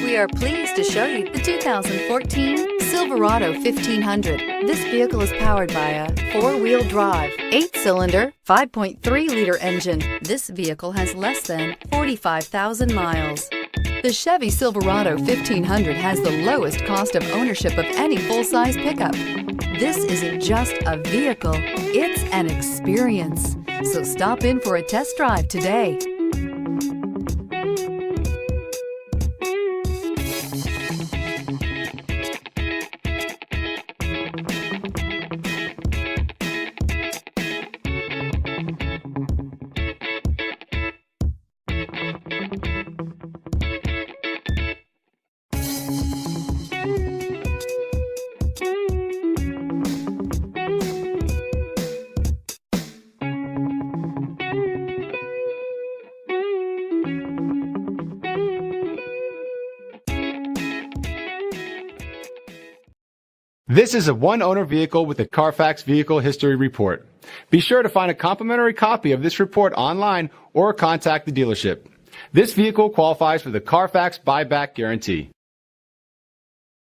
We are pleased to show you the 2014 Silverado 1500. This vehicle is powered by a 4-wheel drive, 8-cylinder, 5.3-liter engine. This vehicle has less than 45,000 miles. The Chevy Silverado 1500 has the lowest cost of ownership of any full-size pickup. This isn't just a vehicle, it's an experience. So stop in for a test drive today. This is a one-owner vehicle with a CARFAX Vehicle History Report. Be sure to find a complimentary copy of this report online or contact the dealership. This vehicle qualifies for the CARFAX Buyback Guarantee.